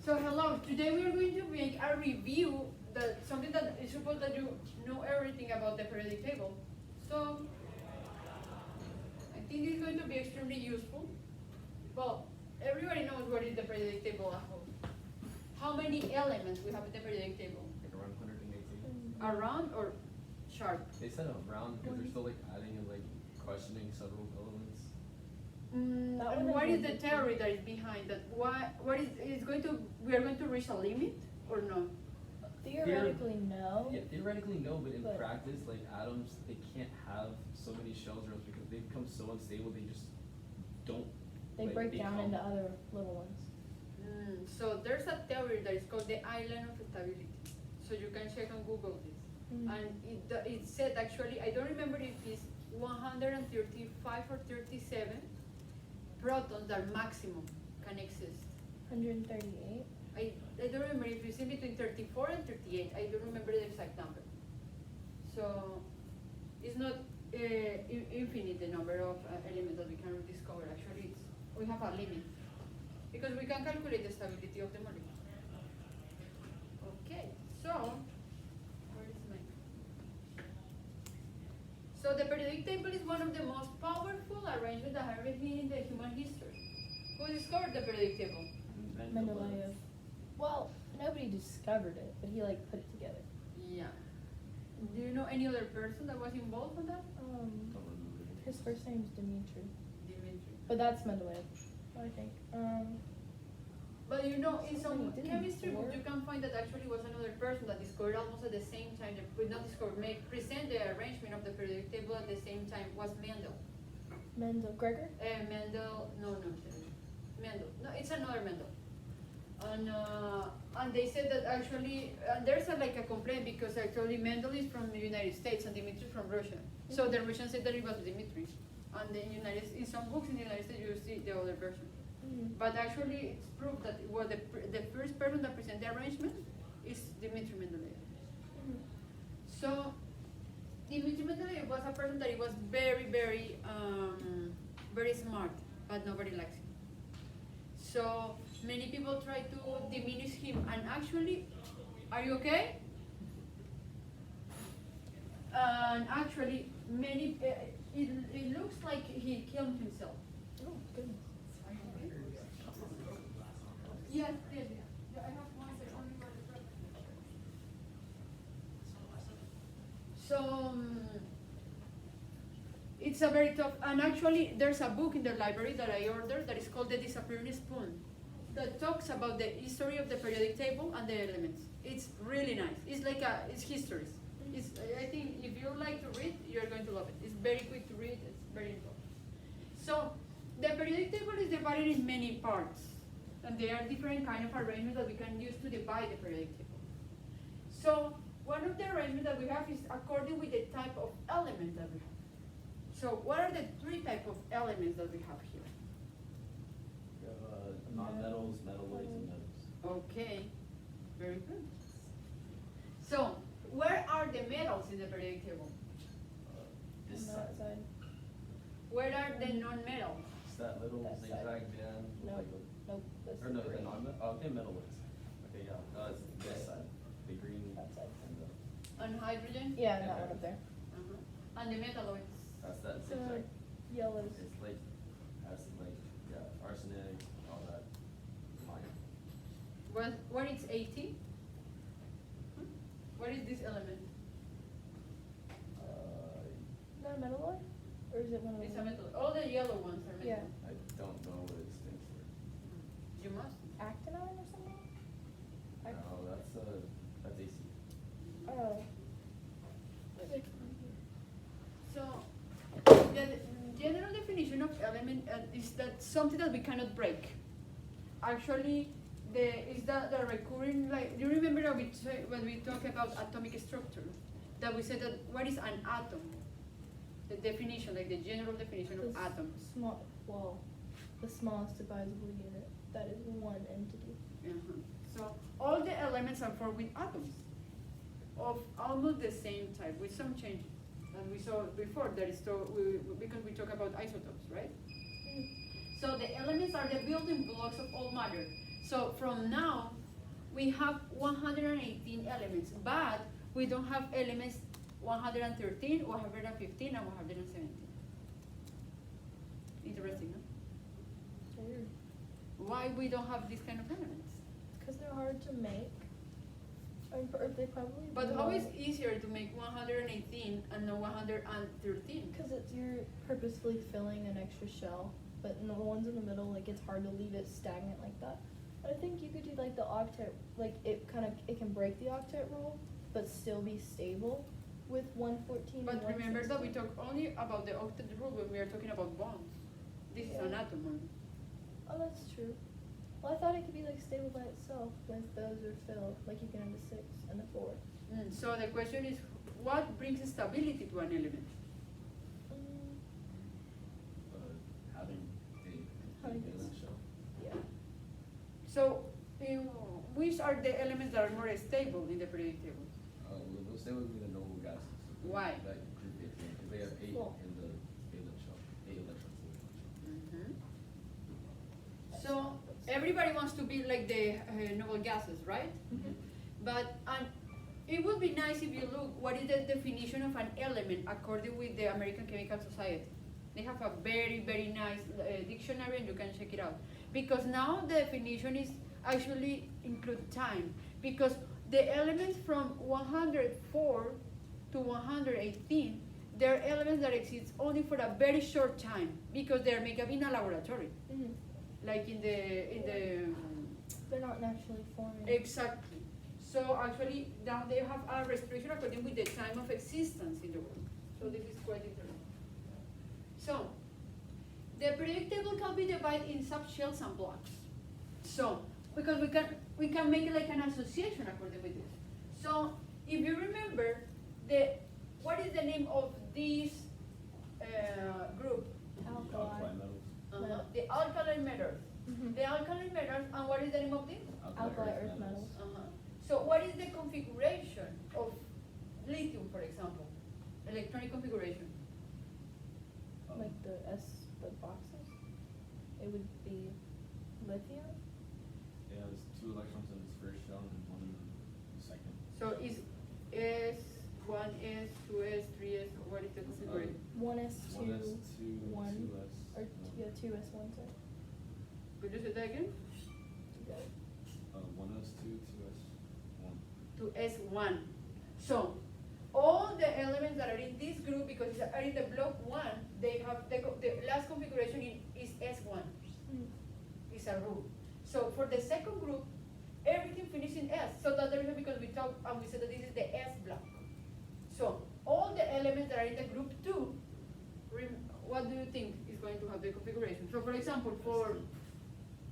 So hello. Today we are going to make a review that something that is supposed that you know everything about the periodic table. So I think it's going to be extremely useful. Well, everybody knows what is the periodic table at home. How many elements we have in the periodic table? Like around 118. Around or sharp? They said around because they're still like adding and like questioning several elements. And what is the theory that is behind that? What is going to, we are going to reach a limit or no? Theoretically, no. Yeah, theoretically no, but in practice, like atoms, they can't have so many shells or else because they become so unstable, they just don't. They break down into other little ones. So there's a theory that is called the island of stability. So you can check on Google this. And it said actually, I don't remember if it's 135 or 37 protons that maximum can exist. 138. I don't remember if it's in between 34 and 38. I don't remember the exact number. So it's not infinite the number of elements that we can discover. Actually, we have a limit because we can calculate the stability of the molecule. Okay, so where is my? So the periodic table is one of the most powerful arrangements that have ever been in the human history. Who discovered the periodic table? Mendeleev. Well, nobody discovered it, but he like put it together. Yeah. Do you know any other person that was involved in that? His first name is Dmitri, Dimitri. but that's Mendeleev, I think. But you know, in some Somebody did chemistry before. books, you can find that actually was another person that discovered almost at the same time, but not discovered, present the arrangement of the periodic table at the same time, was Mendel. Gregor? Mendel, no, Mendel. No, it's another Mendel. And they said that actually, there's like a complaint because actually Mendel is from the United States and Dimitri from Russia. So the Russians said that it was Dimitri. And in some books in the United States, you see the other version. But actually, it's proof that it was the first person that presented the arrangement is Dmitri Mendeleev. So, Dmitri Mendeleev was a person that he was very, very, very smart, but nobody likes him. So, many people try to diminish him, and actually, are you okay? And actually, it looks like he killed himself. Oh, goodness. Yes, yes, yeah. I have one second, only for the purpose. So it's a very tough, and actually there's a book in the library that I ordered that is called The Disappearing Spoon that talks about the history of the periodic table and the elements. It's really nice. It's like it's histories. I think if you like to read, you're going to love it. It's very quick to read, it's very important. So the periodic table is divided in many parts. And there are different kind of arrangements that we can use to divide the periodic table. So one of the arrangements that we have is according with the type of element that we have. So what are the three types of elements that we have here? You have non-metals, metalloids, and metals. Okay, very good. So where are the metals in the periodic table? This On side. that side. Where are the non-metals? It's that little That zigzag side. band. Nope. Like Nope. That's or no, the the green. non-metal. Oh, okay, metalloids. Okay, yeah. No, it's this side. The green That side. and the. And hydrogen? Yeah, that one up there. And the metalloids? That's that So, zigzag. yellows. It's like has like arsenic, all that. What is 80? What is this element? Not a metalloid? Or is it one of It's a them? metal. All the yellow ones are metal. Yeah. I don't know what it stands for. You must. Actinide or something? No, that's AC. Oh. So, the general definition of element is that something that we cannot break. Actually, is that the recurring, like, do you remember that when we talk about atomic structure, that we said that what is an atom? The definition, like the general definition of atom. The smallest divisible unit. That is one entity. So all the elements are formed with atoms of almost the same type, with some changes. And we saw before that is because we talk about isotopes, right? So the elements are the building blocks of all matter. So from now, we have 118 elements, but we don't have elements 113, 115, and 117. Interesting, no? Weird. Why we don't have these kind of elements? Because they're hard to make. I mean, they probably. But how is easier to make 118 and not 113? Because you're purposefully filling an extra shell, but the ones in the middle, like it's hard to leave it stagnant like that. But I think you could do like the octet, like it can break the octet rule, but still be stable with 114. But and remember that we 116. talk only about the octet rule when we are talking about bonds. This is an Yeah. atom only. Oh, that's true. Well, I thought it could be like stable by itself with those are filled, like you can have the 6 and the 4. So the question is, what brings stability to an element? Mm, Having a Having complete this. valence shell. yeah. So, which are the elements that are more stable in the periodic table? Well, those they would be the noble gases. Why? Like group 18, because they have 8 Well. in the valence shell, 8 electrons in the valence shell. So everybody wants to be like the noble gases, right? Mhm. But it would be nice if you look what is the definition of an element according with the American Chemical Society. They have a very, very nice dictionary and you can check it out. Because now the definition is actually include time. Because the elements from 104 to 118, they're elements that exist only for a very short time because they're made up in a laboratory. Mhm. Like in the They're not naturally forming. exactly. So actually now they have a restriction according with the time of existence in the world. So this is quite interesting. So the periodic table can be divided in subshells and blocks. So because we can make like an association according with this. So if you remember what is the name of this group? Alkali. metals. The alkaline metals. Mhm. The alkaline metals, and what is the name of this? Alkali earth metals. So what is the configuration of lithium, for example? Electronic configuration. Like the boxes. It would be lithium. Yeah, there's 2 electrons in its first shell and 1 in the second. So is S1S, 2S, 3S, what is the configuration? 1s2. 1s2, 1, 2s. or no. yeah, 2s1. Sorry. Could you say that again? You got it. 1s2, 2s1. To S1. So all the elements that are in this group, because it's are in the block 1, they have the last configuration is S1. Mm. Is a rule. So for the second group, everything finishes in S. So that's the reason because we talked and we said that this is the S block. So all the elements that are in the group 2, what do you think is going to have the configuration? So for example, for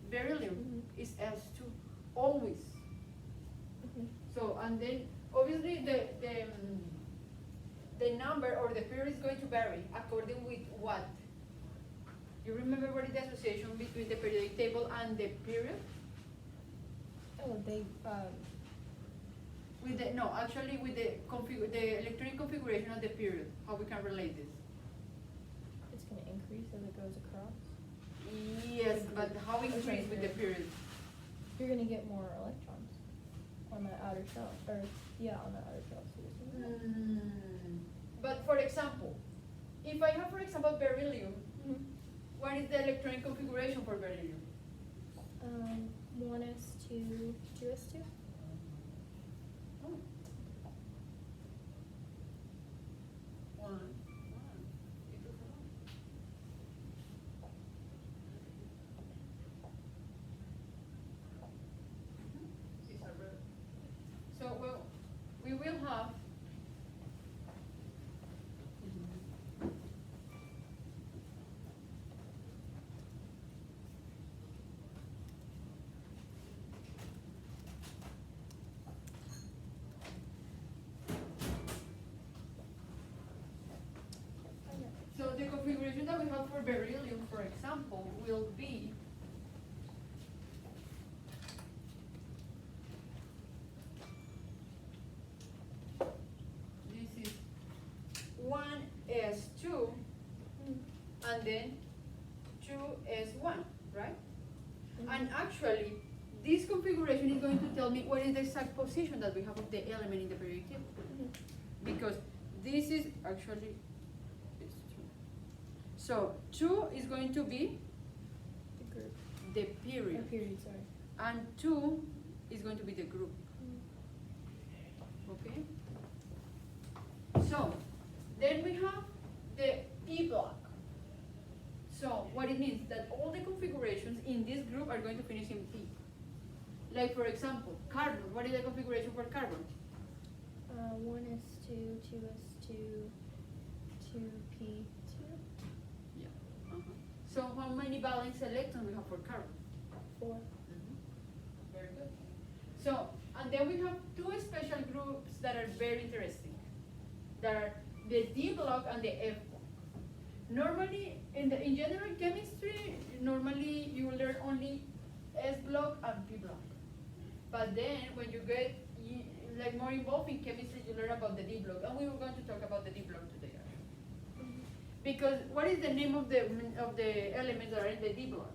beryllium, Mhm. is S2, always. Mhm. So, and then obviously the number or the period is going to vary according with what? You remember what is the association between the periodic table and the period? Oh, they With the, no, actually with the electronic configuration of the period, how we can relate this? it's gonna increase as it goes across. Yes, but how increase with the period? You're gonna get more electrons on that outer shell, or yeah, on that outer shell. But for example, if I have, for example, beryllium, Mhm. what is the electronic configuration for beryllium? 1s2, 2s2. Oh. One. So we will have so the configuration that we have for beryllium, for example, will be this is 1s2 Mm. and then 2s1. And actually, this configuration is going to tell me what is the exact position that we have of the element in the periodic table. Because this is actually, it's 2. So 2 is going to be The group. the period. Period, sorry. And 2 is going to be the group. Okay? So, then we have the P block. So, what it means that all the configurations in this group are going to finish in P. Like for example, carbon. What is the configuration for carbon? 1s2, 2s2, 2p2. Yeah. So, how many valence electrons we have for carbon? 4. Very good. So, and then we have 2 special groups that are very interesting. That are the D block and the F block. Normally, in general chemistry, normally you learn only S block and P block. But then when you get like more involved in chemistry, you learn about the D block. And we were going to talk about the D block today. Because what is the name of the elements that are in the D block?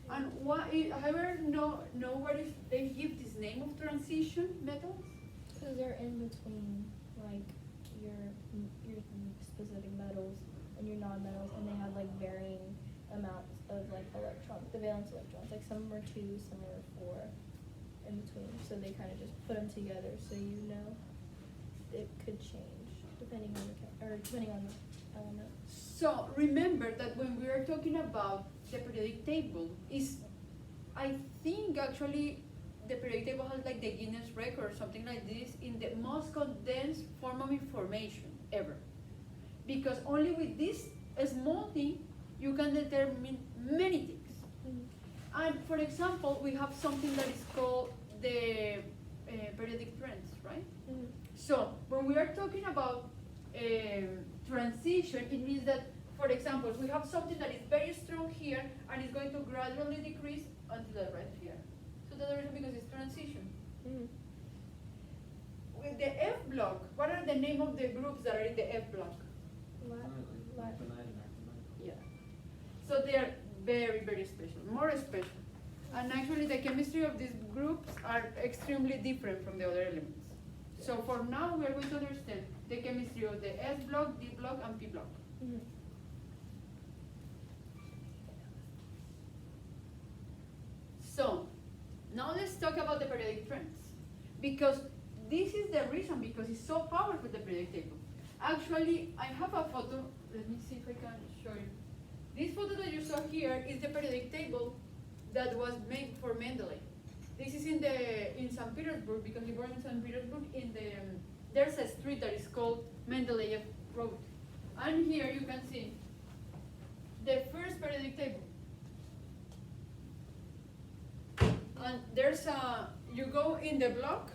And what have you ever know what is they give this name of transition metals? Because they're in between, like, your specific metals and your non-metals, and they have, like, varying amounts of, like, electrons, the valence electrons. Like, some are 2, some are 4 in between. So they kind of just put them together so you know it could change depending on depending on the element. So remember that when we are talking about the periodic table, I think actually the periodic table has like the Guinness record or something like this in the most condensed form of information ever. Because only with this small thing you can determine many things. And for example, we have something that is called the periodic trends, right? So when we are talking about transition, it means that, for example, we have something that is very strong here and is going to gradually decrease until right here. So that's the reason because it's transition. With the F block, what are the name of the groups that are in the F block? Yeah. So they are very, very special, more special. And actually the chemistry of these groups are extremely different from the other elements. So for now we are going to understand the chemistry of the S block, D block, and P block. So now let's talk about the periodic trends. Because this is the reason, because it's so powerful, the periodic table. Actually, I have a photo. Let me see if I can show you. This photo that you saw here is the periodic table that was made for Mendeleev. This is in St. Petersburg, because he born in St. Petersburg. There's a street that is called Mendeleev Road. And here you can see the first periodic table. And you go in the block,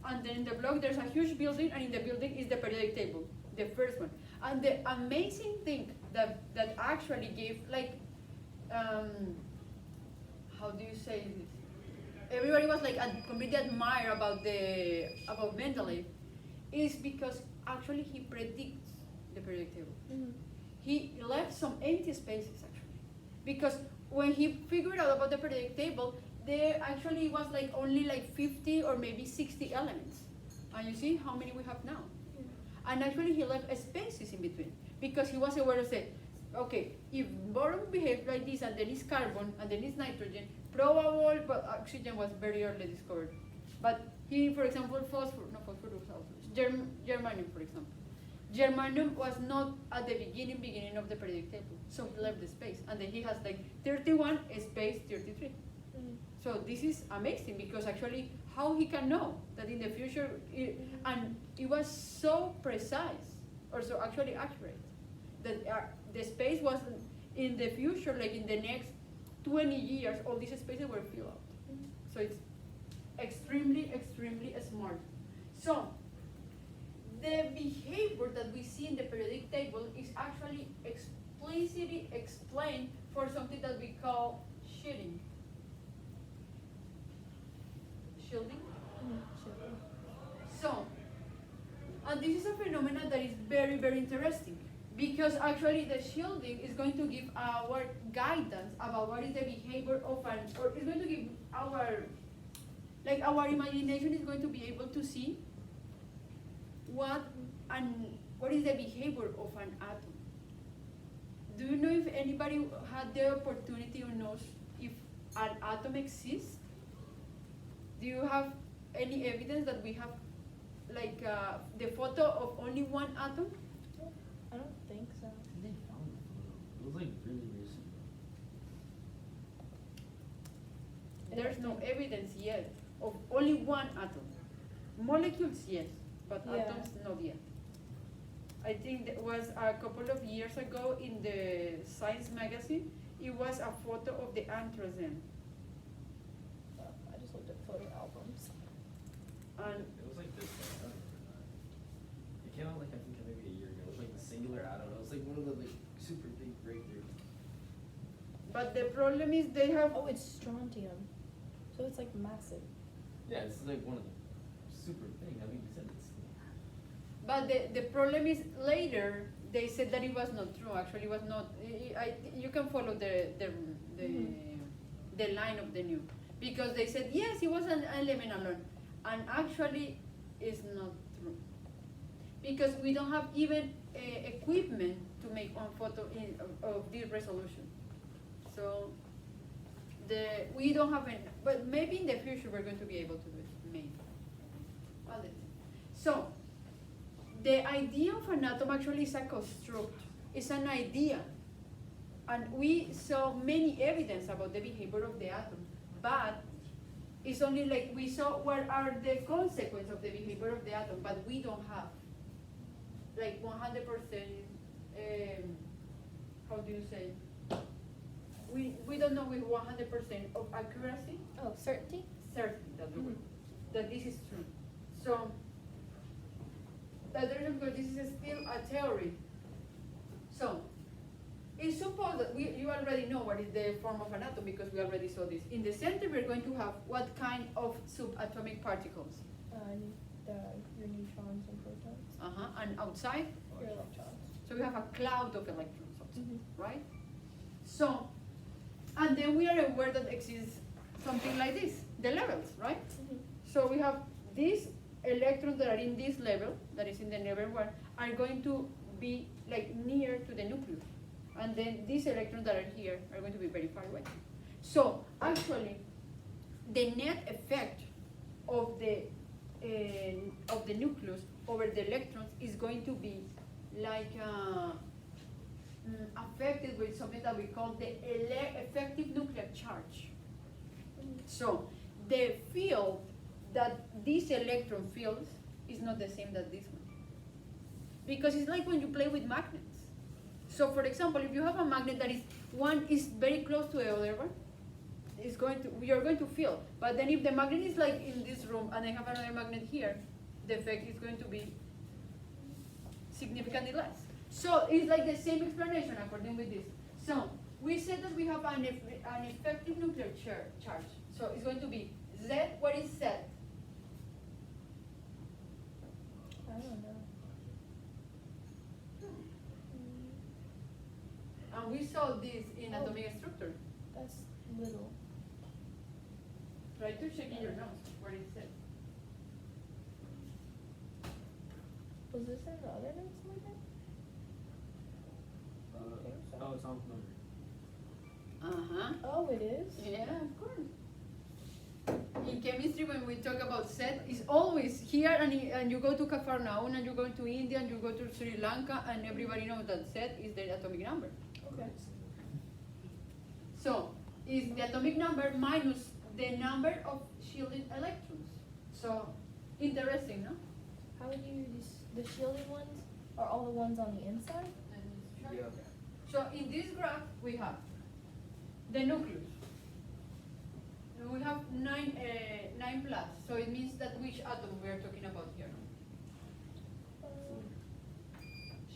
and then in the block there's a huge building, and in the building is the periodic table, the first one. And the amazing thing that actually gave, like, how do you say it? Everybody was like completely admired about Mendeleev, is because actually he predicts the periodic table. He left some empty spaces actually, because when he figured out about the periodic table, there actually was like only like 50 or maybe 60 elements, and you see how many we have now. And actually he left spaces in between, because he was aware of saying, okay, if boron behaves like this, and then it's carbon, and then it's nitrogen, probable, but oxygen was very early discovered. But he, for example, germanium, for example. Germanium was not at the beginning of the periodic table, so he left the space, and then he has like 31 space 33. So this is amazing, because actually how he can know that in the future, and it was so precise, or so actually accurate, that the space was in the future, like in the next 20 years, all these spaces were filled out. So it's extremely, extremely smart. So the behavior that we see in the periodic table is actually explicitly explained for something that we call shielding. Shielding? So, and this is a phenomenon that is very, very interesting, Because actually the shielding is going to give our guidance about what is the behavior of an, or it's going to give our, like our imagination is going to be able to see what is the behavior of an atom. Do you know if anybody had the opportunity or knows if an atom exists? Do you have any evidence that we have like the photo of only one atom? I don't think so. They found the photo. It was like really recent. There's no evidence yet of only one atom. Molecules, yes, but Yeah. atoms, not yet. I think that was a couple of years ago in the Science magazine. It was a photo of the anthracene, I just looked at photo albums. and It was like this. I don't remember that. It came out like I think maybe a year ago. It was like the singular atom. It was like one of the like super big breakthroughs. but the problem is they have. Oh, it's strontium. So it's like massive. Yeah, it's like one of the super big. I mean, you said it's. But the problem is later they said that it was not true. Actually, it was not. You can follow the line of the news because they said yes, it was an element alone, and actually, it's not true because we don't have even equipment to make one photo of this resolution. So we don't have any. But maybe in the future we're going to be able to do it. Maybe. Well, let's see. So. The idea of an atom actually is a construct. It's an idea. And we saw many evidence about the behavior of the atom. But it's only like we saw what are the consequences of the behavior of the atom, but we don't have like 100%, how do you say? We don't know with 100% of accuracy, Oh, certainty? certainty that, Mhm. that this is true. So, that the reason because this is still a theory. So, it's supposed that you already know what is the form of an atom because we already saw this. In the center, we're going to have what kind of subatomic particles? Your neutrons and protons. And outside, Your electrons. so we have a cloud of electrons outside, Mhm. right? So, and then we are aware that exists something like this, the levels, right? Mhm. So we have these electrons that are in this level, that is in the level 1, are going to be like near to the nucleus. And then these electrons that are here are going to be very far away. So actually, the net effect of the nucleus over the electrons is going to be like affected with something that we call the effective nuclear charge. So the field that this electron feels is not the same that this one. Because it's like when you play with magnets. So for example, if you have a magnet that is one is very close to the other one, you're going to feel. But then if the magnet is like in this room and I have another magnet here, the effect is going to be significantly less. So it's like the same explanation according with this. So we said that we have an effective nuclear charge. So it's going to be Z. What is Z? I don't know. And we saw this in Oh. atomic structure. That's little. Try to check in your notes what it said. Was this in the other notes somewhere? Oh, it's on number. Oh, it is? Yeah, of course. In chemistry, when we talk about set, it's always here, and you go to Cafarnaum, and you go to India, and you go to Sri Lanka, and everybody knows that set is the atomic number. Okay. So, it's the atomic number minus the number of shielded electrons. So, interesting, no? How would you use the shielded ones? Are all the ones on the inside? Yeah. So, in this graph, we have the nucleus. We have 9 plus, so it means that which atom we are talking about here.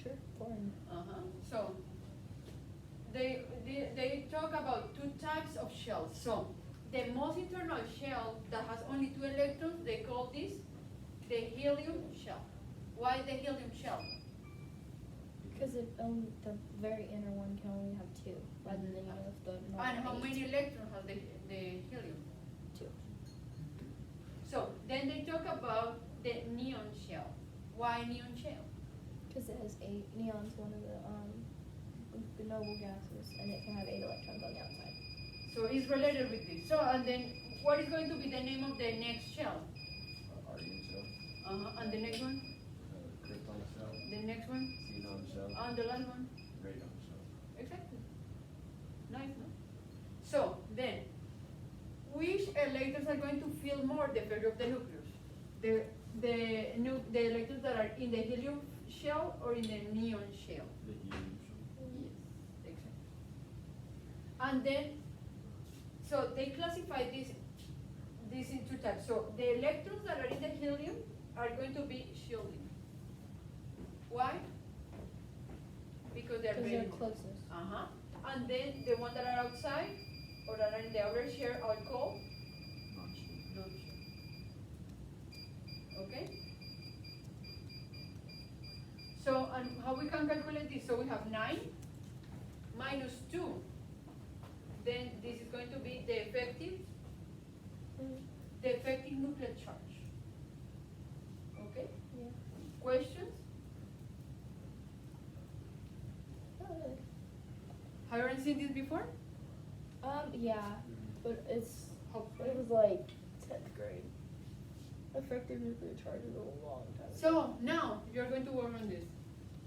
Sure. Foreign. So they talk about 2 types of shells. So the most internal shell that has only 2 electrons, they call this the helium shell. Why the helium shell? Because the very inner one can only have two, rather than with the normal And how eight. many electrons has the helium? Two. So then they talk about the neon shell. Why neon shell? Because it has eight. Neon's one of the noble gases, and it can have 8 electrons on the outside. So it's related with this. So and then what is going to be the name of the next shell? Argon shell, And the next one? krypton shell, The next one? xenon shell, And the last one? radon shell. Exactly. Nice, no? So then, which electrons are going to fill more the value of the nucleus? The electrons that are in the helium shell or in the neon shell? The helium shell. Yes, exactly. And then, so they classify this in two types. So the electrons that are in the helium are going to be shielding. Why? Because they're Because very they're closest. And then the ones that are outside or that are in the outer shell are called Non-shielding. non-shell. Okay? So, and how we can calculate this? So we have 9 minus 2. Then this is going to be the effective nuclear charge. Okay? Yeah. Questions? Not really. Have you ever seen this before? Yeah, but it Hopefully. was like 10th grade. Effective nuclear charge is a long time ago. So now you're going to work on this.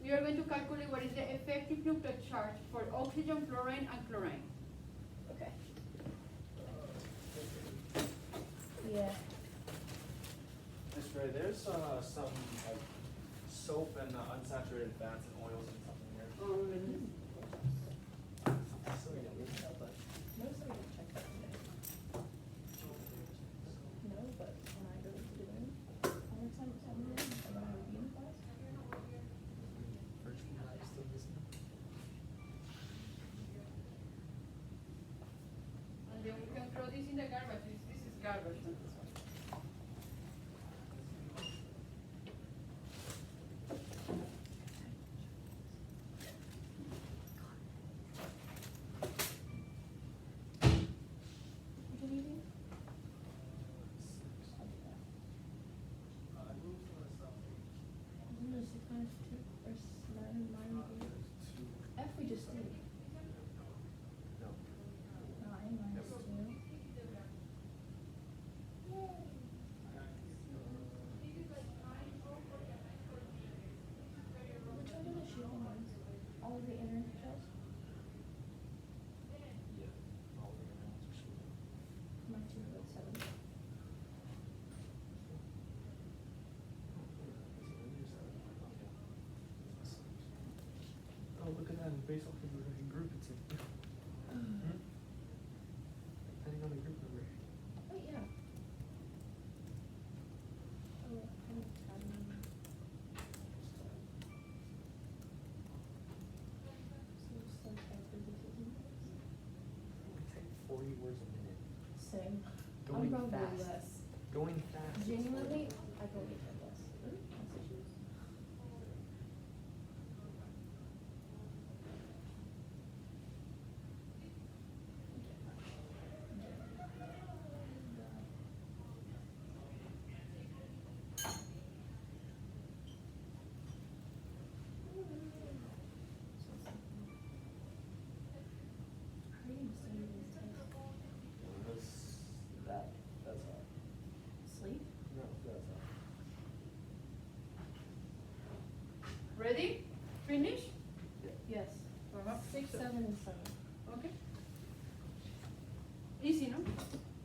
We are going to calculate what is the effective nuclear charge for oxygen, fluorine, and chlorine. Okay. Yeah. Miss Ray, there's some like soap and unsaturated fats and oils and stuff in here. So yeah, we can help that. Most of them check that today. No, but when I go to the room, all the time it's on the room, and when I review in class. First one, I still missing. And then we can throw this in the garbage. This is garbage. Not this one. What do you do? Isn't there 6 minus 2 or 9 minus 8? F we just did. No. 9 minus 2. Which one are the shielding ones? All of the inner shells? Yeah. All the other ones are shielded. My 2 was 7. Oh, look at that in base oxygen group it's in. Depending on the group number. Wait, yeah. Oh, so just like after this is We take 40 words a minute. same. Going I'm probably fast. less. Going fast. Genuinely, I believe I'm less. Messages. How are you study these tests? That's all. Sleep? No, that's all. Ready? Finish? Yes. 6, So- 7, and 7. Okay. Easy, no?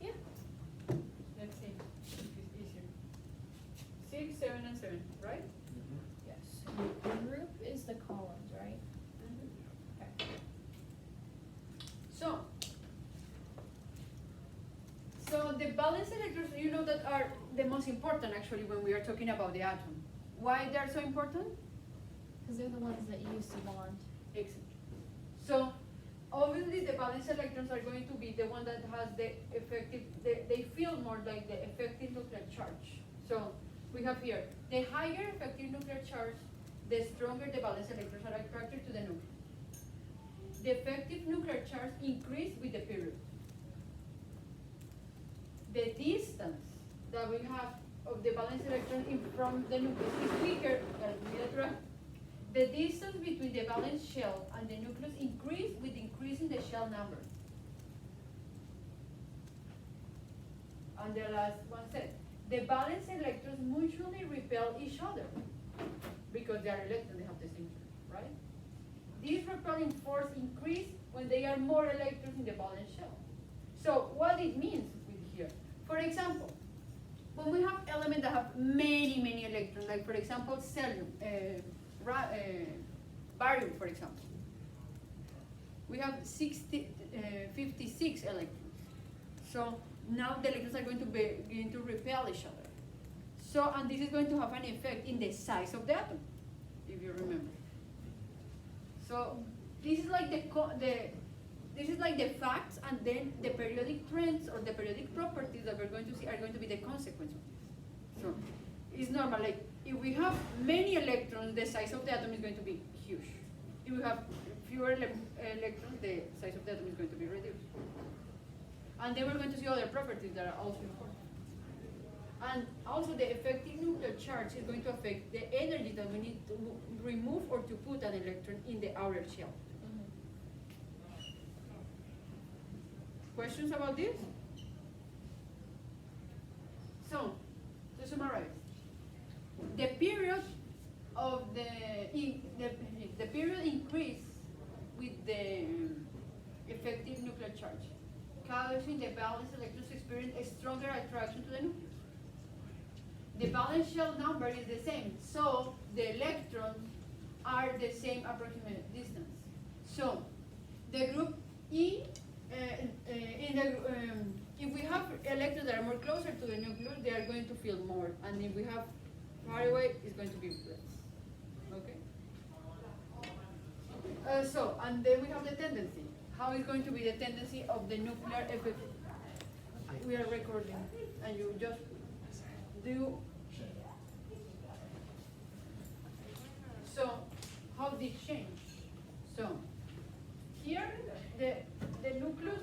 Yeah. Let's see if it's easier. 6, 7, and 7, right? Yes. The group is the columns, right? Okay. So the valence electrons, you know, that are the most important actually when we are talking about the atom. Why they are so important? Because they're the ones that you used to bond. Excellent. So obviously the valence electrons are going to be the one that has the effective, they feel more like the effective nuclear charge. So we have here, the higher effective nuclear charge the stronger the valence electrons are attracted to the nucleus. The effective nuclear charge increases with the period. The distance that we have of the valence electron from the nucleus is bigger than the attract. The distance between the valence shell and the nucleus increases with increasing the shell number. And the last one said, the valence electrons mutually repel each other because they are electrons, they have the same charge, right? This repelling force increases when there are more electrons in the valence shell. So what it means with here, for example, when we have elements that have many electrons, like for example, barium, for example, we have 56 electrons. So now the electrons are going to begin to repel each other. So, and this is going to have an effect in the size of the atom, if you remember. So this is like this is like the facts, and then the periodic trends or the periodic properties that we're going to see are going to be the consequence of this. So it's normal. Like if we have many electrons, the size of the atom is going to be huge. If we have fewer electrons, the size of the atom is going to be reduced. And then we're going to see other properties that are also important. And also the effective nuclear charge is going to affect the energy that we need to remove or to put an electron in the outer shell. Questions about this? So, to summarize, the period of the period increase with the effective nuclear charge, causing the valence electrons to experience a stronger attraction to the nucleus. The valence shell number is the same, so the electrons are the same approximate distance. So the group E, if we have electrons that are more closer to the nucleus, they are going to feel more, and if we have far away, it's going to be less. Okay. And then we have the tendency. How is going to be the tendency of the nuclear effect? We are recording, and you just do. So, how did it change? So, here the nucleus,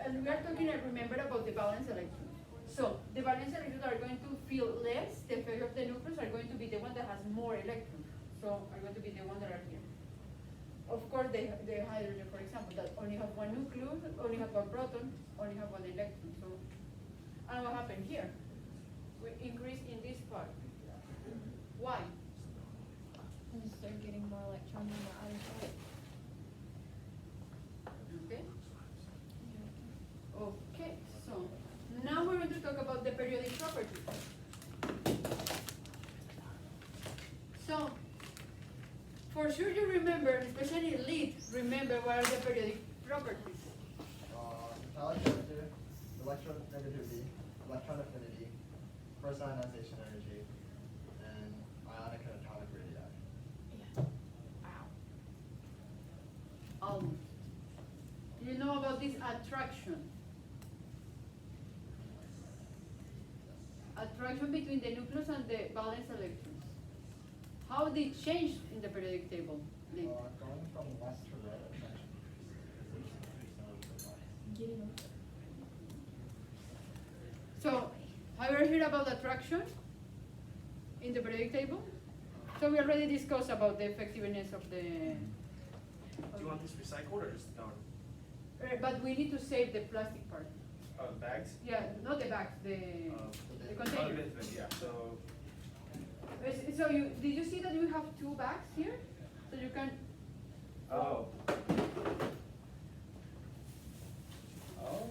and we are talking, I remember, about the valence electrons. So, the valence electrons are going to feel less. The effect of the nucleus are going to be the one that has more electrons. So, are going to be the one that are here. Of course, the hydrogen, for example, that only have one nucleus, only have one proton, only have one electron. So, and what happened here? We increase in this part. Why? And start getting more electrons on the outer side. Okay. Okay. So now we're going to talk about the periodic properties. So for sure you remember, especially lead, remember what are the periodic properties. Metallic character, electronegativity, electron affinity, first ionization energy, and ionic and atomic radii. You know about this attraction? Attraction between the nucleus and the valence electrons. How did it change in the periodic table? Lee? Going from west to red attraction. Getting So, have you ever heard about attraction in the periodic table? So we already discussed about the effectiveness of the. Do you want this recycled or just done? But we need to save the plastic part. Bags? Yeah, not the bags, the container. Yeah, so. So did you see that you have two bags here? So you can. Oh. Wow.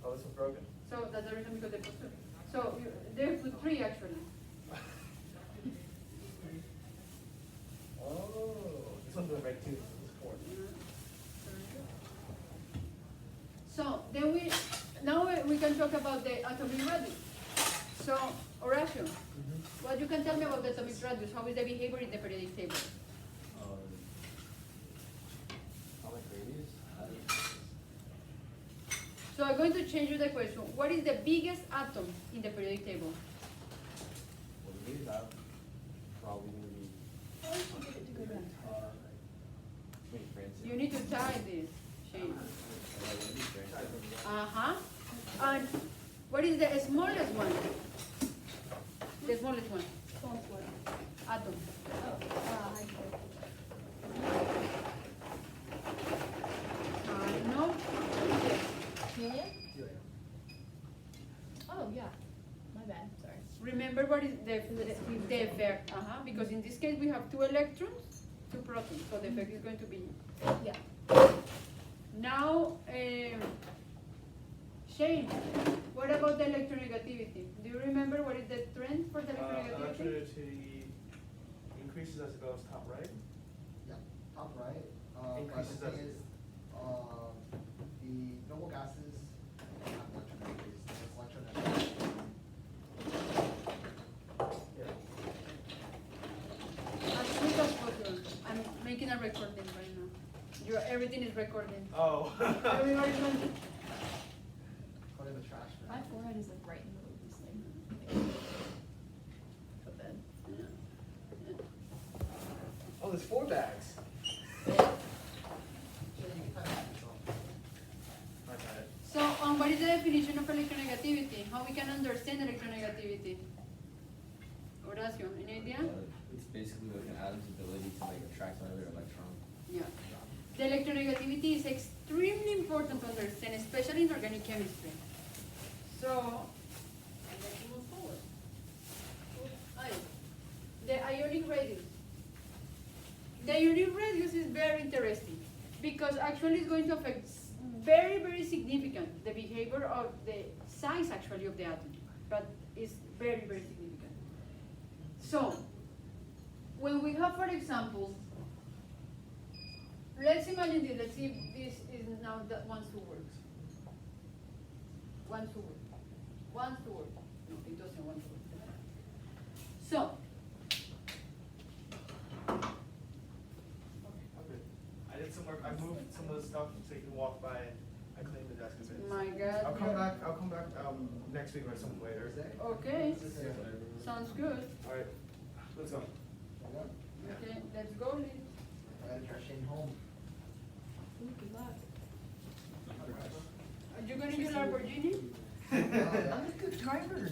Oh, this one's broken. So that's the reason because they put two. So they put three actually. Oh. This one's doing right too. This is four. So then we can talk about the atomic radius. So Horacio, what you can tell me about the atomic radius? How is the behavior in the periodic table? Atomic radius. So I'm going to change you the question. What is the biggest atom in the periodic table? Well, the biggest atom. probably gonna be How did you get it to go back? maybe France. You need to tie this, Shane. Uh-huh. And what is the smallest one? The smallest one, Smallest one. atom. Oh, I see. No, Helium? Helium. Oh, yeah. My bad, sorry. remember what is the effect, because in this case we have 2 electrons, 2 protons, so the effect is going to be. Yeah. Now, Shane, what about the electronegativity? Do you remember what is the trend for the electronegativity? Electronegativity increases as it goes top right. Yeah, top right. But Increases the thing as- is, the noble gases have electronegativities. It's electronegativity. As quick as possible. I'm making a recording right now. Everything is recording. Oh. Everybody's going to. Put in the trash bin. My forehead is like right in the middle of this thing. So bad. Oh, there's 4 bags. My bad. So, what is the definition of electronegativity? How we can understand electronegativity? Horacio, any idea? It's basically like an atom's ability to like attract another electron. Yeah. The electronegativity is extremely important to understand, especially in organic chemistry. So, let's move forward. The ionic radius. The ionic radius is very interesting because actually it's going to affect very, very significant the behavior of the size actually of the atom, but it's very, very significant. So, when we have, for example, let's imagine this. Let's see if this is now that wants to work. Wants to work. Wants to work. No, it doesn't want to work. So, Okay. I did some work. I moved some of the stuff so you can walk by. I cleaned the desk a bit. my God. I'll come back. I'll come back next week or something later. Okay, sounds good. All right. Let's go. Okay, let's go. Liz. I gotta try Shane home. Ooh, good luck. Are you going to use Lamborghini? I'm a good driver.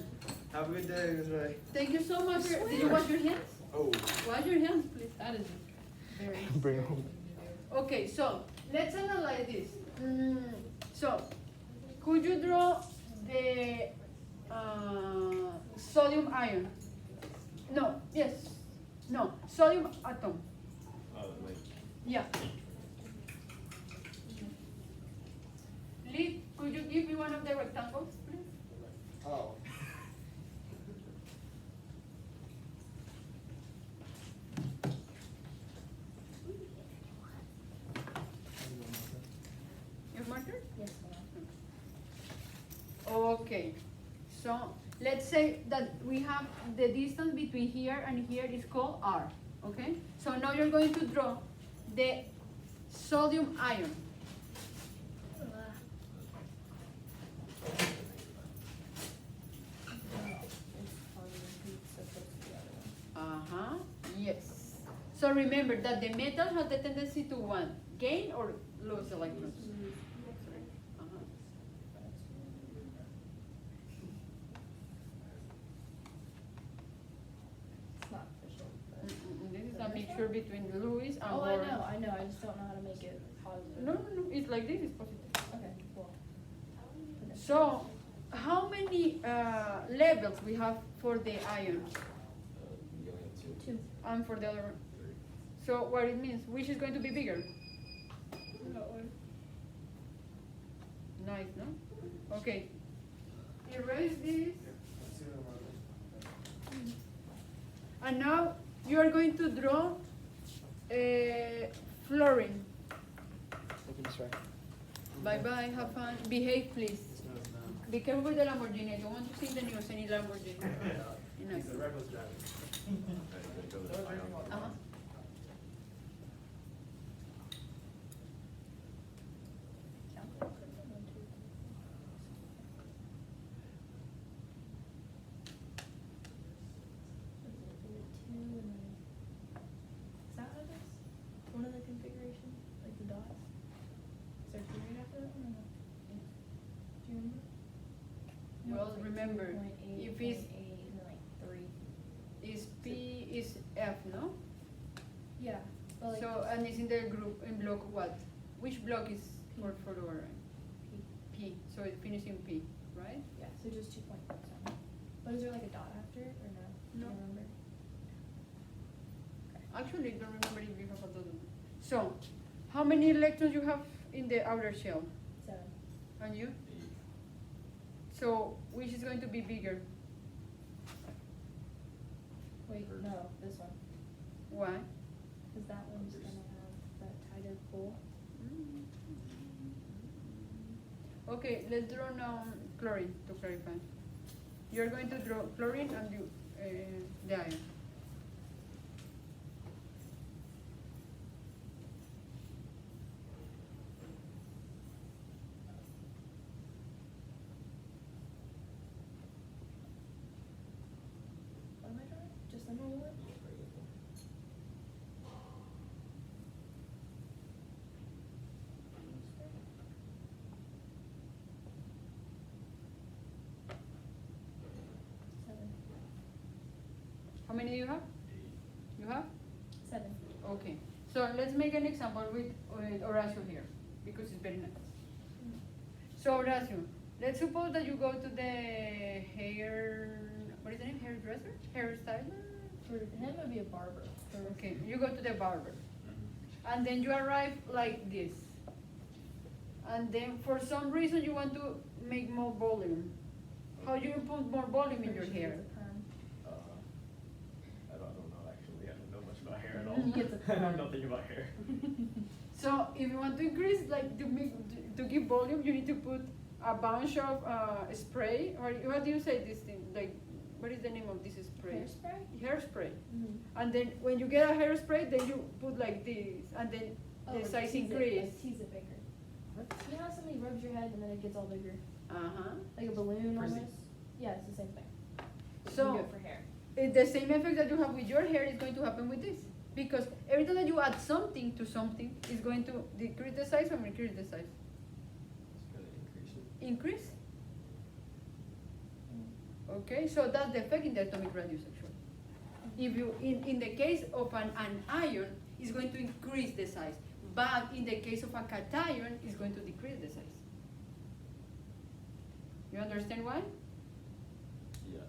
Have a good day, Israel. Thank you so much. Did you wash your hands? Oh. Wash your hands, please. That is very. Bring it home. Okay, so let's analyze this. So, could you draw the sodium ion? No, yes, no, sodium atom. Like Yeah. Lee, could you give me one of the rectangles, please? Oh. Your marker? Yes, ma'am. Okay, so let's say that we have the distance between here and here is called R, okay? So now you're going to draw the sodium ion. Uh-huh, yes. So remember that the metal has the tendency to one, gain or lose electrons. Sorry. Uh-huh. It's not official. but- This is a mixture between Lewis and Oh, Bohr. I know, I just don't know how to make it positive. No, no, no, it's like this, it's positive. Okay, cool. Okay. So, how many levels we have for the ion you only have 2. Two. and for the other one? So what it means, which is going to be bigger? Nice, no? Okay. Erase this. And now you are going to draw fluorine. Bye bye, have fun. Behave, please. Be careful with the Lamborghini. I don't want to see the news any Lamborghini. Nice. The red was driving. Uh-huh. Two and then Well, remember, 2.8, if it's 0.8, and then like 3. is P is F, no? Yeah, but like So, and it's in the group, in block what? Which block is P. for our P. P? So it finishes in P, right? Yeah, so just 2.7. But is there like a dot after it or no? Do No. you remember? Actually, don't remember if you have a total. So, how many electrons you have in the outer shell? 7. And you? 8. So, which is going to be bigger? Wait, First. no, this one. Why? Because that one's Others. gonna have that tighter pull. Okay, let's draw now chlorine to clarify. You're going to draw chlorine and you, the iron. What am I drawing? Just the normal one? Seven. How many do you have? 8. You have? 7. Okay. So let's make an example with Horacio here, because it's very nice. So Horacio, let's suppose that you go to the hair, what is the name, hairdresser? Hairstyler? For him, it would be a barber. For Okay, you go to the barber. And then you arrive like this. And then for some reason you want to make more volume. How you put more volume in your Pretty sure hair? he gets a perm. I don't know actually. I don't know much about hair at all. He gets a I know perm. nothing about hair. So if you want to increase, like to give volume, you need to put a bunch of spray, or what do you say this thing? Like, what is the name of this spray? Hairspray? Hairspray. Mm-hmm. And then when you get a hairspray, then you put like this, and then the size increase. Tease it bigger. You know how somebody rubs your head and then it gets all bigger? Uh-huh. Like a balloon Frizzy. almost? Yeah, it's the same thing. So- You do it for hair. The same effect that you have with your hair is going to happen with this. Because every time that you add something to something, it's going to decrease the size or increase the size. It's gonna increase it. Increase. Okay, so that's the effect in the atomic radius actually. If you, in the case of an ion, it's going to increase the size. But in the case of a cation, it's going to decrease the size. You understand why? Yeah.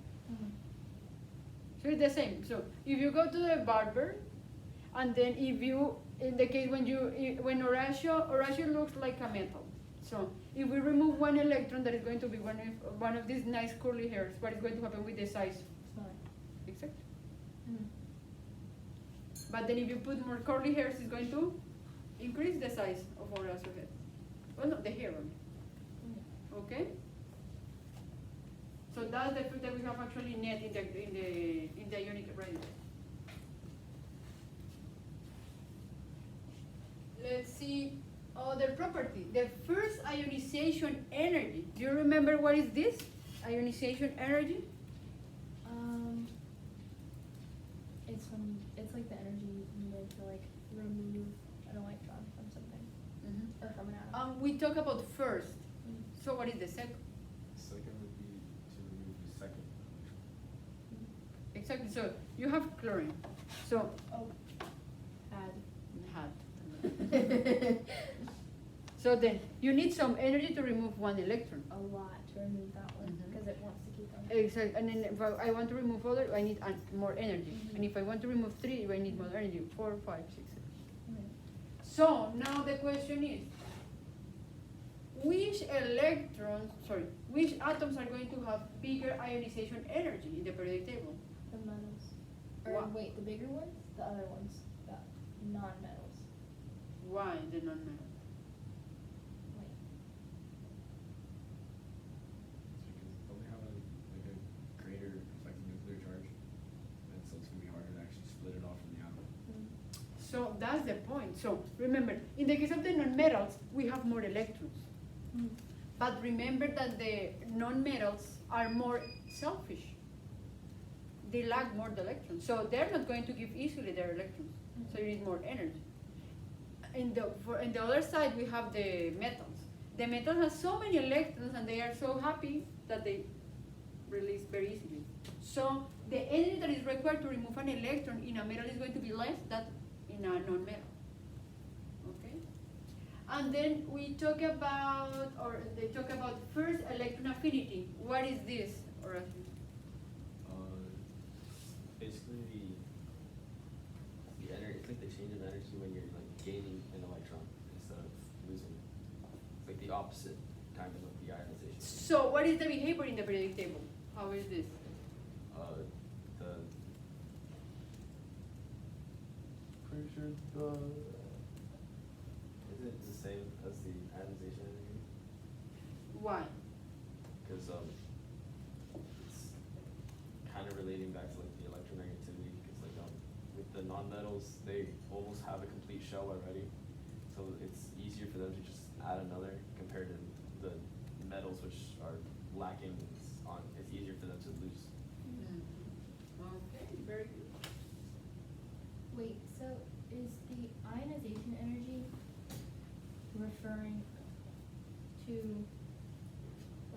So it's the same. So if you go to the barber, and then if you, in the case when Horacio looks like a metal. So if we remove one electron, that is going to be one of these nice curly hairs. What is going to happen with the size? Smaller. Exactly. Mm-hmm. But then if you put more curly hairs, it's going to increase the size of Horacio head. Well, no, the hair. I mean. Okay. So that's the effect that we have actually net in the ionic radius. Let's see other property. The first ionization energy. Do you remember what is this? Ionization energy? It's like the energy needed to like remove an electron from something or from an atom. We talk about first. So what is the second? Second would be to remove the second electron. Exactly. So you have chlorine. So Oh, add. had. So then you need some energy to remove one electron. A lot to remove that one Mhm. because it wants to keep on. Exactly. And then if I want to remove other, I need more energy. Mhm. And if I want to remove three, I need more energy. 4, 5, 6, 7. Mhm. So now the question is, which atoms are going to have bigger ionization energy in the periodic table? The metals. Or Wha- wait, the bigger ones? The other ones. The non-metals. Why the non-metal? Wait. It's because don't they have a greater effective nuclear charge? And so it's gonna be harder to actually split it off from the atom. So that's the point. So remember, in the case of the non-metals, we have more electrons. But remember that the non-metals are more selfish. They lack more the electrons. So they're not going to give easily their electrons. So you need more energy. In the other side, we have the metals. The metal has so many electrons and they are so happy that they released very easily. So the energy that is required to remove an electron in a metal is going to be less than in a non-metal. Okay? And then we talk about, or they talk about first electron affinity. What is this, Horacio? Basically the energy, it's like the change of energy when you're like gaining an electron instead of losing. It's like the opposite kind of the ionization. So what is the behavior in the periodic table? How is this? The pretty sure the is it the same as the ionization energy? Why? Because it's kind of relating back to like the electronegativity. Because like with the nonmetals, they almost have a complete shell already, so it's easier for them to just add another compared to the metals which are lacking on. It's easier for them to lose. Okay, very good. Wait, so is the ionization energy referring to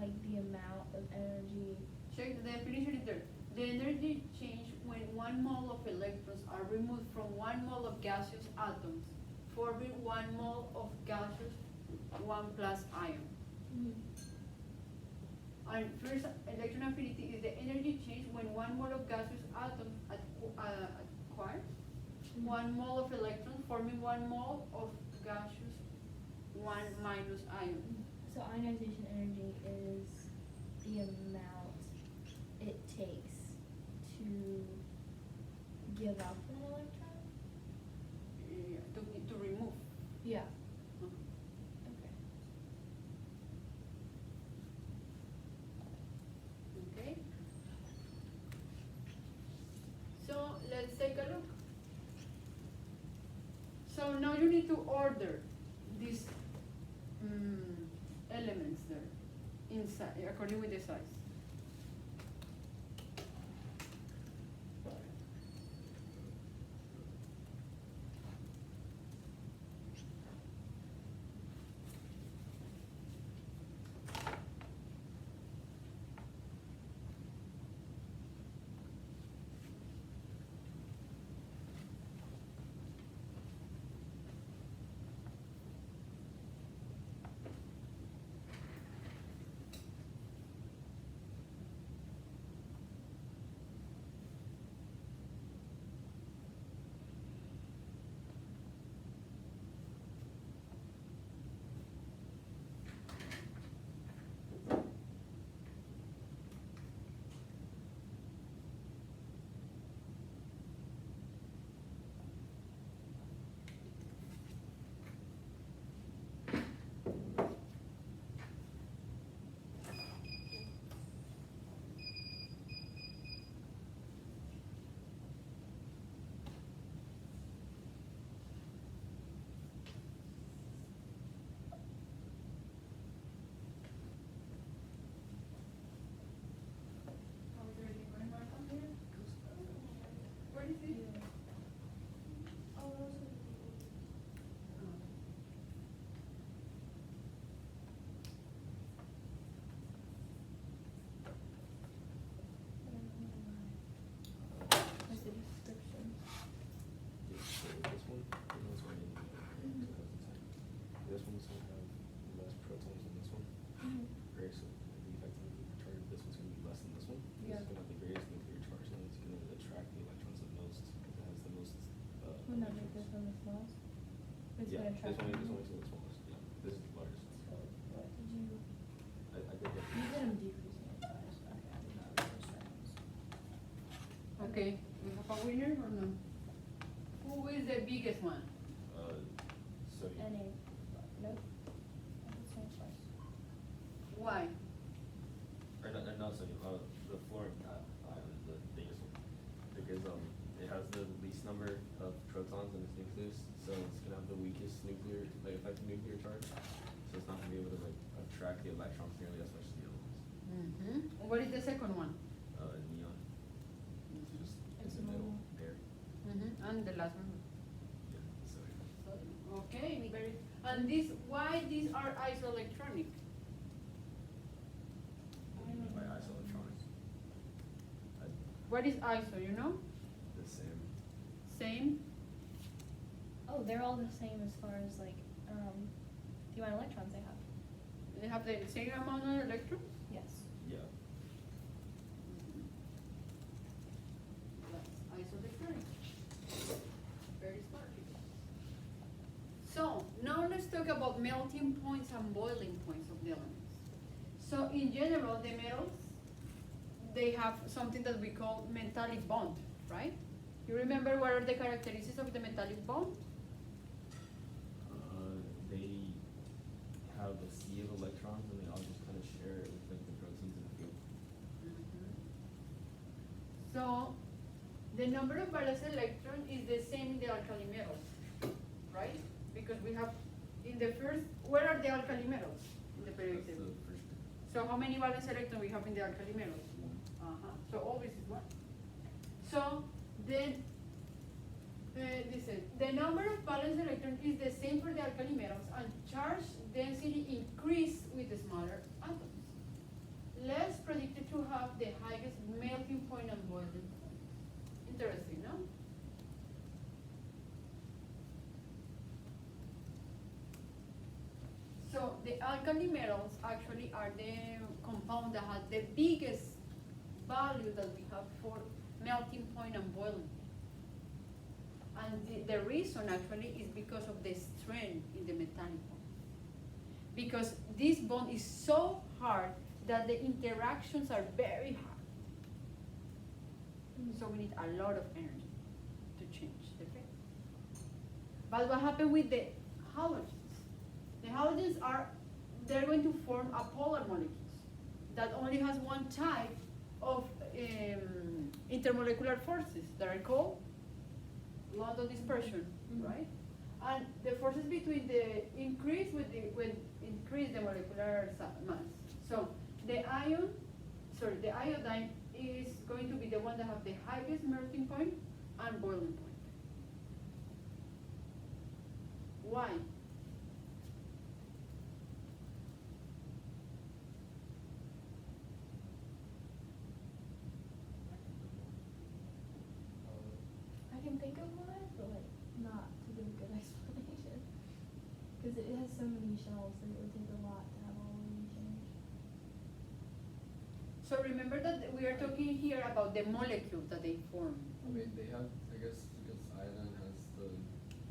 like the amount of energy? Check the definition is there. The energy change when 1 mole of electrons are removed from 1 mole of gaseous atoms, forming 1 mole of gaseous 1 plus ion. And first electron affinity is the energy change when 1 mole of gaseous atoms acquires 1 mole of electrons, forming 1 mole of gaseous 1 minus ion. So ionization energy is the amount it takes to give up an electron? To remove. Yeah. Mhm. Okay. Okay. So let's take a look. So now you need to order these elements there inside according with the size. What is it? What's the description? So this one, and this one, this one's gonna have less protons than this one. Right, so the effective nuclear charge, this one's gonna be less than this one. Yeah. This is gonna have the greatest nuclear charge, and it's gonna attract the electrons the most, because it has the most, Wouldn't that make this one the smallest? It's yeah, gonna track. this one is the smallest, yeah, this is the largest. So what did you, I did that. you did them decreasing in size, okay, I did not reverse rounds. Okay, we have a winner or no? Who is the biggest one? Sodium. NA, nope. That's not twice. Why? Or not sodium, the fluorine ion is the biggest one. Because, it has the least number of protons in its nucleus, so it's gonna have the weakest nuclear, like effective nuclear charge. So it's not gonna be able to like attract the electrons nearly as much as the other ones. Mm-hmm. What is the second one? Neon. It's just in It's the middle small. there. Mm-hmm. And the last one? Yeah, sodium. Okay, very, and this, why these are isoelectronic? What do you mean by isoelectronics? What is ISO, you know? The same. Same. Oh, they're all the same as far as like the amount of electrons they have. They have the same amount of electrons? Yes. Yeah. That's isodectonic. Very smart people. So, now let's talk about melting points and boiling points of the elements. So, in general, the metals, they have something that we call metallic bond, right? You remember what are the characteristics of the metallic bond? They have a sea of electrons and they all just kind of share it with like the proteins in the field. So, the number of valence electron is the same in the alkali metals, right? Because we have, in the first, where are the alkali metals in the periodic That's table? the first thing. So how many valence electrons we have in the alkali metals? So always is one. So then, this is, the number of valence electrons is the same for the alkali metals, and charge density increase with the smaller atoms. Less predicted to have the highest melting point and boiling point. Interesting, no? So the alkali metals actually are the compound that has the biggest value that we have for melting point and boiling point. And the reason actually is because of the strength in the metallic bond. Because this bond is so hard that the interactions are very hard. So we need a lot of energy to change the phase. But what happened with the halogens? The halogens they're going to form a polar molecules that only has one type of intermolecular forces that are called London dispersion, right? And the forces between the increase with increase the molecular mass. So the iodine is going to be the one that have the highest melting point and boiling point. Why? I can think of why, but like not to give a good explanation. Because it has so many shells that it would take a lot to have all of them change. So remember that we are talking here about the molecules that they form. I mean, they have, I guess, because iodine has the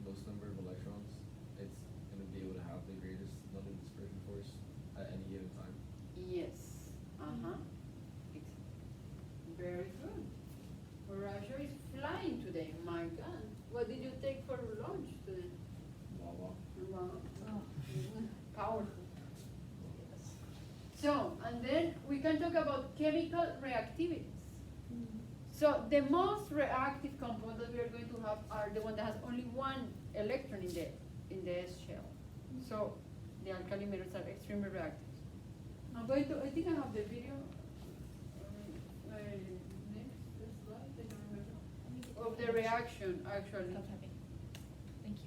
most number of electrons, it's gonna be able to have the greatest London dispersion force at any given time. Yes. Uh-huh. Very good. Horatio is flying today. My God. What did you take for lunch today? Wawa. Wow. Powerful. So, and then we can talk about chemical reactivities. So the most reactive compound that we are going to have are the one that has only one electron in the S shell. So the alkali metals are extremely reactive. I'm going to, I think I have the video. Next slide, I don't remember. Of the reaction, actually. Stop typing. Thank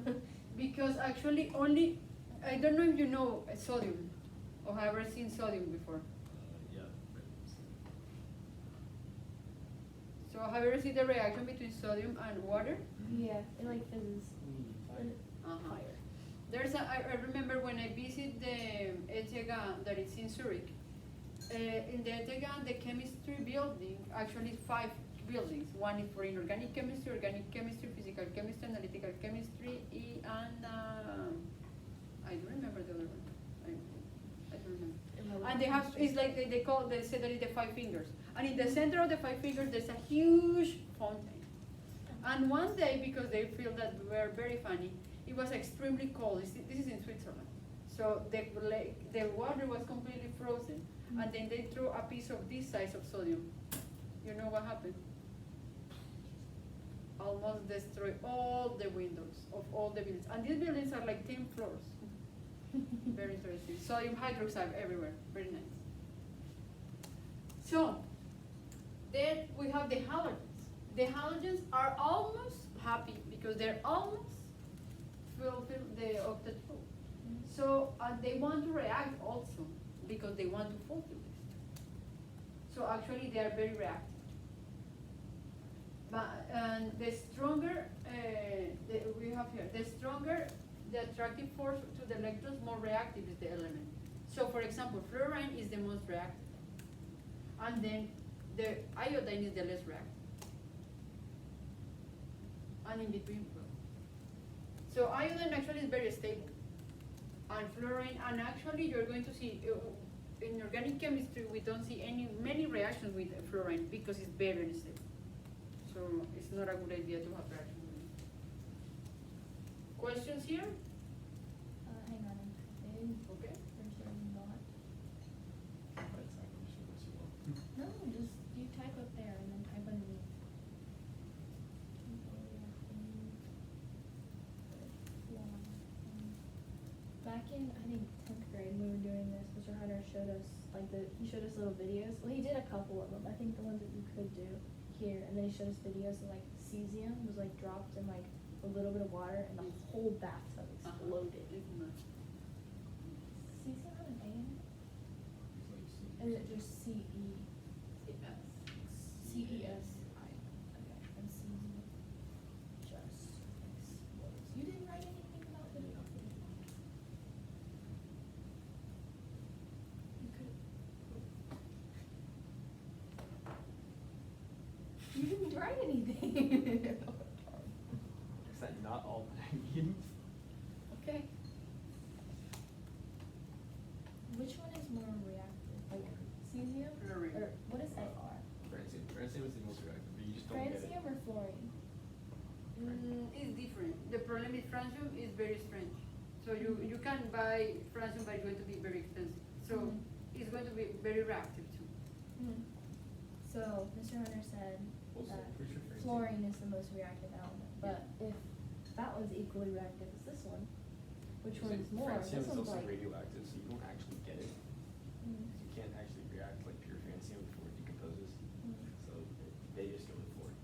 you. Because actually only, I don't know if you know sodium, or have ever seen sodium before. Yeah. So have you ever seen the reaction between sodium and water? Yeah, it like fizzes. Uh-huh. There's I remember when I visited the ETH that is in Zurich. In the ETH, the chemistry building, actually 5 buildings. One is for inorganic chemistry, organic chemistry, physical chemistry, analytical chemistry, and I don't remember the other one. I don't remember. And they have, it's like they say that it's the 5 fingers. And in the center of the 5 fingers, there's a huge fountain. And one day, because they feel that we are very funny, it was extremely cold. This is in Switzerland. So the water was completely frozen. And then they threw a piece of this size of sodium. You know what happened? Almost destroy all the windows of all the buildings. And these buildings are like 10 floors. Very interesting. Sodium hydroxide everywhere. Very nice. So, then we have the halogens. The halogens are almost happy because they're almost fulfill the octet rule. So, they want to react also because they want to fulfill this. So actually they are very reactive. But, and the stronger, we have here, the stronger the attractive force to the electrons, more reactive is the element. So for example, fluorine is the most reactive. And then the iodine is the less reactive. And in between, well. So iodine actually is very stable. And fluorine, and actually you're going to see, in organic chemistry, we don't see many reactions with fluorine because it's very unstable. So it's not a good idea to have reactions with it. Questions here? Hang on, I'm typing. Okay. There's a lot. Right side, I'm just gonna mess you up. No, just you type up there and then type underneath. Back in, I think, 10th grade, when we were doing this, Mr. Hunter showed us, he showed us little videos. Well, he did a couple of them. I think the ones that you could do here. And then he showed us videos of, like, cesium was, like, dropped in, like, a little bit of water and the whole bathtub exploded. Cesium have an A in it? It's like C. Or is it just C-E? C-E-S. Okay, and cesium just explodes. You didn't write anything about it? You could. You didn't write anything. Is that not all that I need? Okay. Which one is more reactive? Like cesium? Fluorine. Or what is FR? Francium. Francium is the most reactive, but you just don't get it. Francium or fluorine? It's different. The problem with francium is very strange. So you can buy francium, but it's going to be very expensive. So Mhm. it's going to be very reactive too. So, Mr. Hunter said Also, that pretty sure francium. fluorine is the most reactive element, but if that one's equally reactive as this one, which It's like one's more? Francium This is one's also like. radioactive, so you don't actually get it. Mm. You can't actually react like pure francium before it decomposes. Mm. So they just go with fluorine.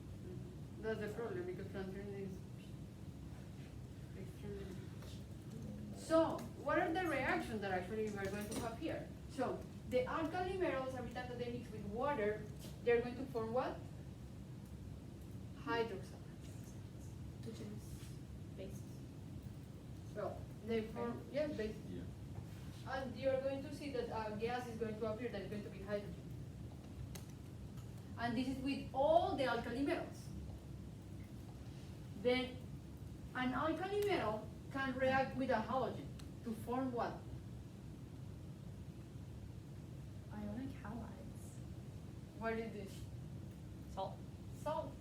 That's the problem because francium is extremely. So what are the reactions that actually we are going to have here? So the alkali metals, every time that they mix with water, they're going to form what? Hydroxides. Which is bases. So they form, yes, bases. Yeah. And you're going to see that a gas is going to appear that is going to be hydrogen. And this is with all the alkali metals. Then an alkali metal can react with a halogen to form what? Ionic halides. What is this? Salt. Salts.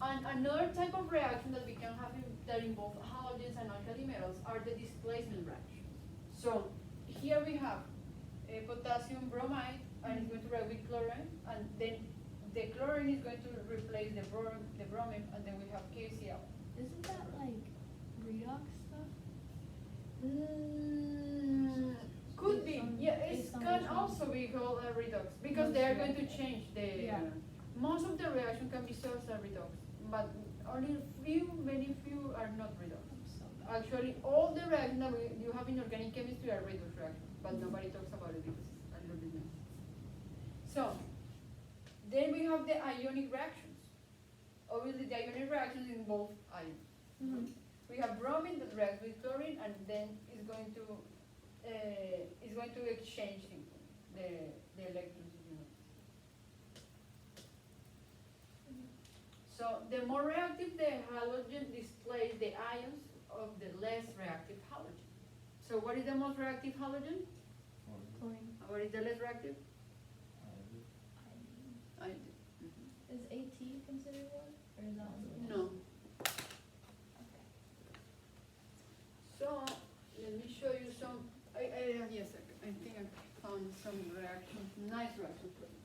And another type of reaction that we can have that involve halogens and alkali metals are the displacement reactions. So here we have a potassium bromide, and it's going to react with chlorine, and then the chlorine is going to replace the bromine, and then we have KCl. Isn't that like redox stuff? Could be, yeah, it Based on can which one? also be called a redox, because they are going to change the, Yeah. most of the reaction can be served as redox, but only very few are not redox. Actually, all the reactions that you have in organic chemistry are redox reactions, but nobody talks about it because it's a little bit messy. So, then we have the ionic reactions. Obviously, the ionic reactions involve ions. Mhm. We have bromine that reacts with chlorine, and then it's going to exchange the electrons, you know. So the more reactive the halogen displays the ions of the less reactive halogen. So what is the most reactive halogen? Chlorine. And what is the less reactive? Iodine. Iodine. Is AT considered one? Or is that one? No. Okay. So let me show you some. Yes, I think I found some reactions, nice reactions. for you.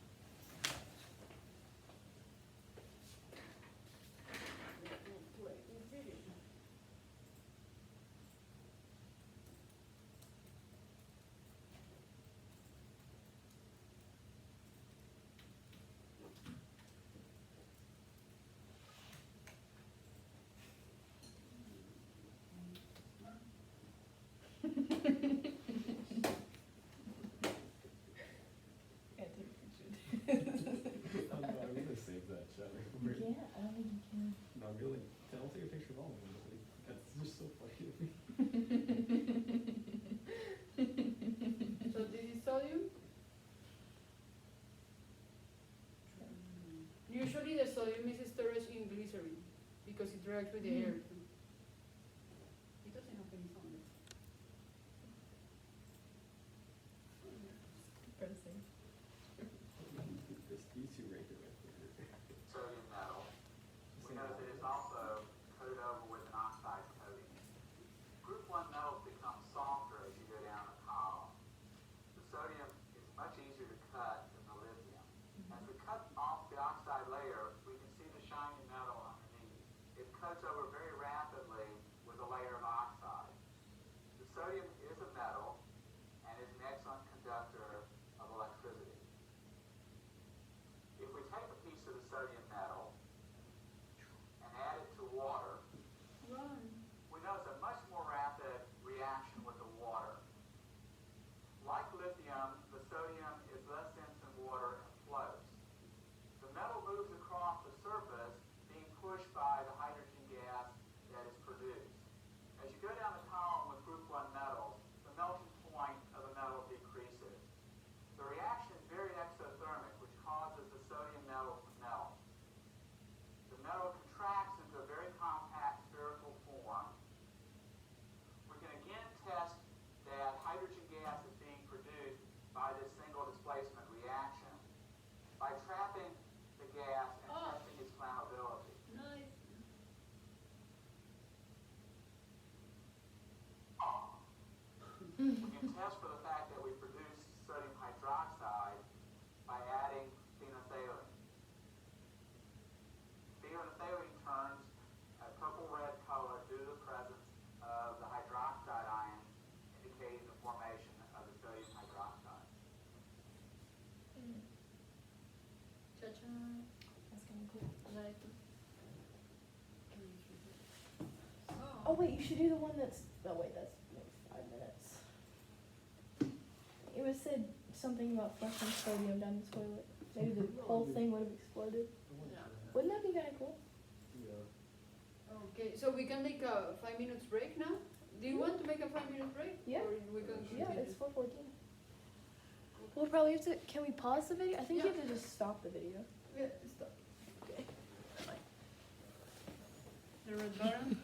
We'll play this video. Can't take a picture. interact with the Mhm. air. It doesn't have any sound. Depressing. These two right here. Sodium metal. We know that it's also coated over with an oxide coating. Group 1 metals become softer as you go down the column. The sodium is much easier to cut than the lithium. As we cut off the oxide layer, we can see the shiny metal underneath. It cuts over very rapidly with a layer of oxide. The sodium is a metal and is an excellent conductor of electricity. If we take a piece of the sodium metal and add it to water, we notice a much more rapid reaction with the water. Like lithium, the sodium is less dense in water and floats. The metal moves across the surface, being pushed by the hydrogen gas that is produced. As you go down the column with group 1 metals, the melting point of the metal decreases. The reaction is very exothermic, which causes the sodium metal to melt. The metal contracts into a very compact spherical form. We can again test that hydrogen gas is being produced by this single displacement reaction by trapping the gas and testing its flammability. Nice. We can test for the fact that we produce sodium hydroxide by adding phenolphthalein. Phenolphthalein turns a purple-red color due to the presence of the hydroxide ion, indicating the formation of the sodium hydroxide. Cha-cha. That's kind of cool. Like. Oh wait, you should do the one that's. Oh wait, that's like 5 minutes. It was said something about flushing sodium down the toilet. Maybe the whole thing would have exploded. Yeah. Wouldn't that be kind of cool? Yeah. Okay, so we can make a 5 minutes break now? Do you want to make a 5 minute break? Yeah. Or we can Yeah, continue? it's 4:14. We'll probably have to. Can we pause the video? I think you Yeah. have to just stop the video. Yeah, stop. Okay. The red button.